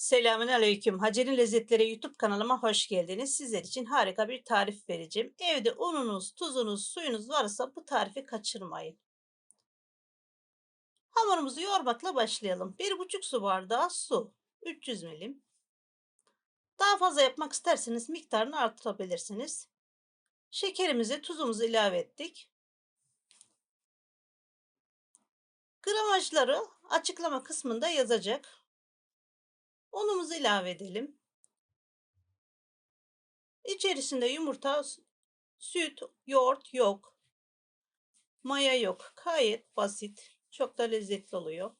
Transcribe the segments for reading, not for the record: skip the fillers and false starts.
Selamünaleyküm. Hacer'in Lezzetleri YouTube kanalıma hoş geldiniz. Sizler için harika bir tarif vereceğim. Evde ununuz, tuzunuz, suyunuz varsa bu tarifi kaçırmayın. Hamurumuzu yoğurmakla başlayalım. 1,5 su bardağı su, 300 milim. Daha fazla yapmak isterseniz miktarını artırabilirsiniz. Şekerimizi, tuzumuzu ilave ettik. Gramajları açıklama kısmında yazacak. Unumuzu ilave edelim. İçerisinde yumurta, süt, yoğurt yok. Maya yok. Gayet basit. Çok da lezzetli oluyor.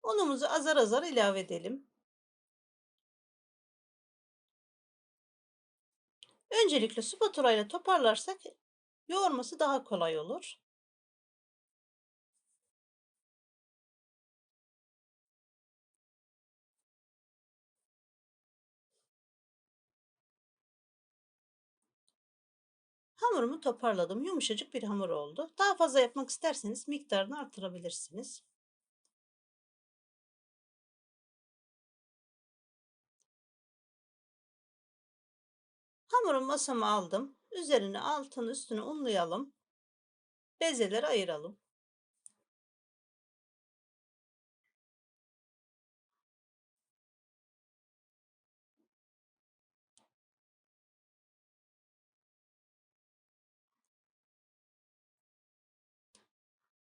Unumuzu azar azar ilave edelim. Öncelikle spatula ile toparlarsak yoğurması daha kolay olur. Hamurumu toparladım. Yumuşacık bir hamur oldu. Daha fazla yapmak isterseniz miktarını artırabilirsiniz. Hamurumu masama aldım. Üzerine altını üstünü unlayalım. Bezeleri ayıralım.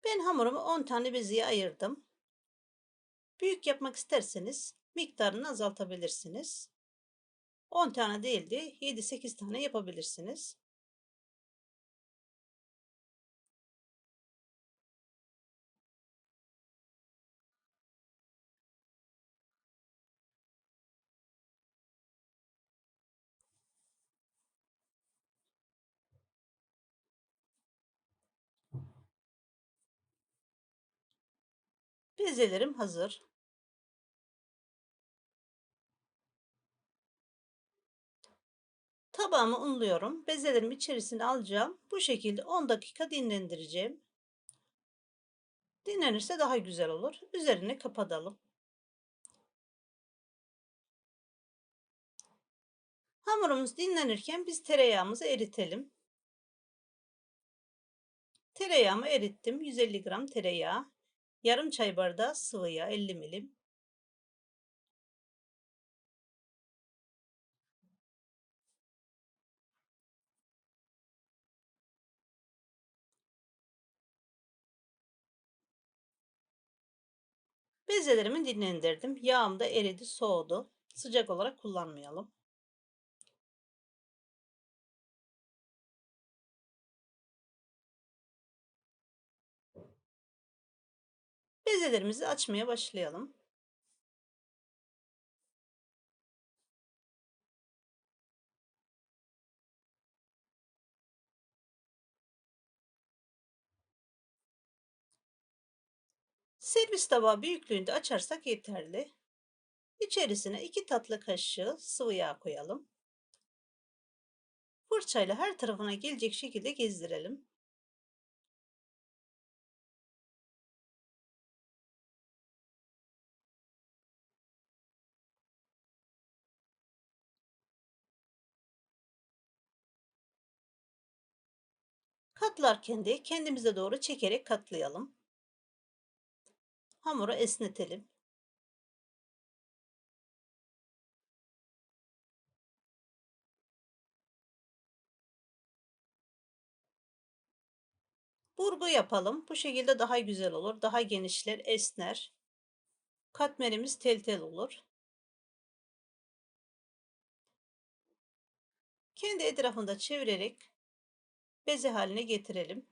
Ben hamurumu 10 tane bezeye ayırdım. Büyük yapmak isterseniz miktarını azaltabilirsiniz. 10 tane değil de 7-8 tane yapabilirsiniz. Bezelerim hazır. Tabağımı unluyorum. Bezelerimi içerisine alacağım. Bu şekilde 10 dakika dinlendireceğim. Dinlenirse daha güzel olur. Üzerini kapatalım. Hamurumuz dinlenirken biz tereyağımızı eritelim. Tereyağımı erittim. 150 gram tereyağı. Yarım çay bardağı sıvı yağ 50 milim. Bezelerimi dinlendirdim. Yağım da eridi, soğudu. Sıcak olarak kullanmayalım. Bezelerimizi açmaya başlayalım. Servis tabağı büyüklüğünde açarsak yeterli. İçerisine 2 tatlı kaşığı sıvı yağ koyalım. Fırçayla her tarafına gelecek şekilde gezdirelim. Katlarken de kendimize doğru çekerek katlayalım. Hamuru esnetelim. Burgu yapalım. Bu şekilde daha güzel olur. Daha genişler, esner. Katmerimiz tel tel olur. Kendi etrafında çevirerek beze haline getirelim.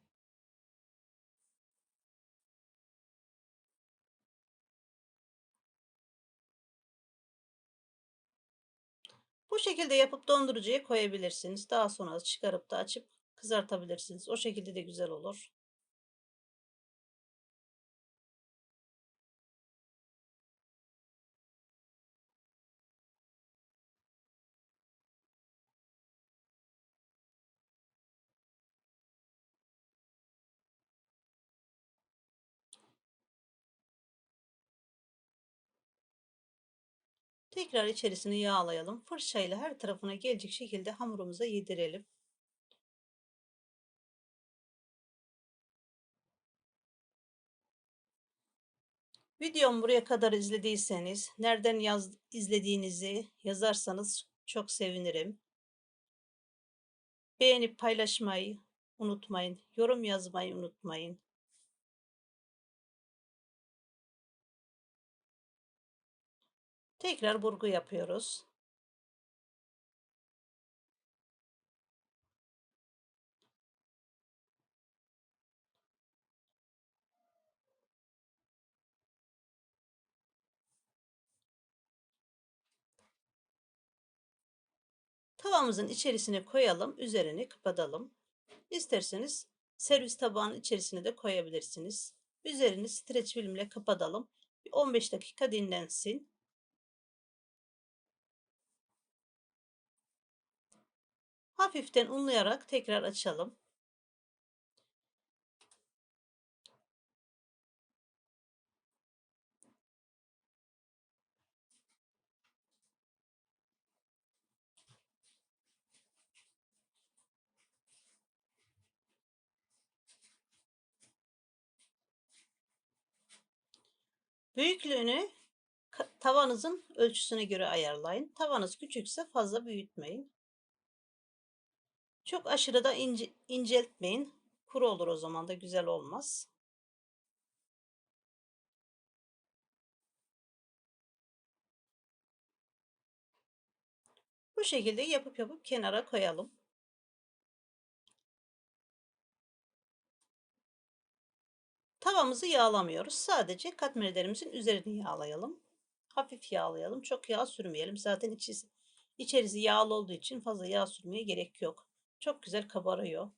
Bu şekilde yapıp dondurucuya koyabilirsiniz. Daha sonra çıkarıp da açıp kızartabilirsiniz. O şekilde de güzel olur. Tekrar içerisini yağlayalım. Fırçayla her tarafına gelecek şekilde hamurumuza yedirelim. Videomu buraya kadar izlediyseniz, nereden izlediğinizi yazarsanız çok sevinirim. Beğenip paylaşmayı unutmayın. Yorum yazmayı unutmayın. Tekrar burgu yapıyoruz. Tavamızın içerisine koyalım, üzerini kapatalım. İsterseniz servis tabağının içerisine de koyabilirsiniz. Üzerini streç filmle kapatalım. 15 dakika dinlensin. Hafiften unlayarak tekrar açalım. Büyüklüğünü tavanızın ölçüsüne göre ayarlayın. Tavanız küçükse fazla büyütmeyin. Çok aşırı da inceltmeyin. Kuru olur, o zaman da güzel olmaz. Bu şekilde yapıp kenara koyalım. Tavamızı yağlamıyoruz. Sadece katmerlerimizin üzerini yağlayalım. Hafif yağlayalım. Çok yağ sürmeyelim. Zaten içerisi yağlı olduğu için fazla yağ sürmeye gerek yok. Çok güzel kabarıyor.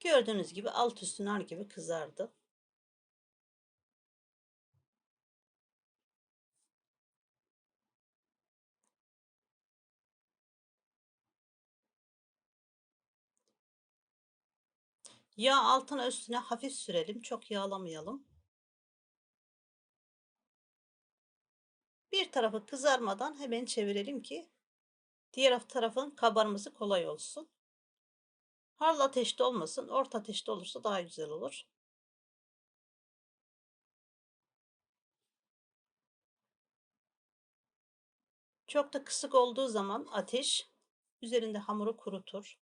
Gördüğünüz gibi alt üstü nar gibi kızardı. Yağ altına üstüne hafif sürelim. Çok yağlamayalım. Bir tarafı kızarmadan hemen çevirelim ki diğer tarafın kabarması kolay olsun. Harlı ateşte olmasın. Orta ateşte olursa daha güzel olur. Çok da kısık olduğu zaman ateş üzerinde hamuru kurutur.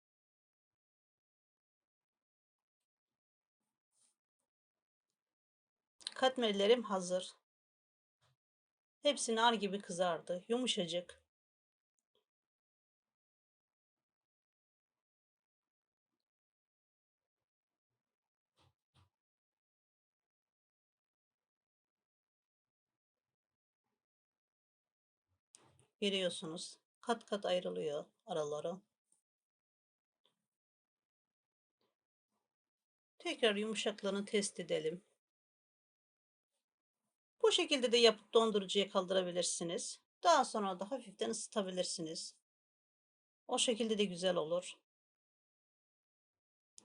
Katmerlerim hazır. Hepsi nar gibi kızardı. Yumuşacık. Görüyorsunuz. Kat kat ayrılıyor araları. Tekrar yumuşaklığını test edelim. Bu şekilde de yapıp dondurucuya kaldırabilirsiniz. Daha sonra da hafiften ısıtabilirsiniz. O şekilde de güzel olur.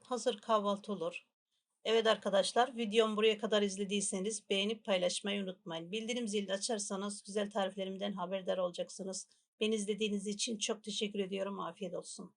Hazır kahvaltı olur. Evet arkadaşlar, videomu buraya kadar izlediyseniz beğenip paylaşmayı unutmayın. Bildirim zilini açarsanız güzel tariflerimden haberdar olacaksınız. Beni izlediğiniz için çok teşekkür ediyorum. Afiyet olsun.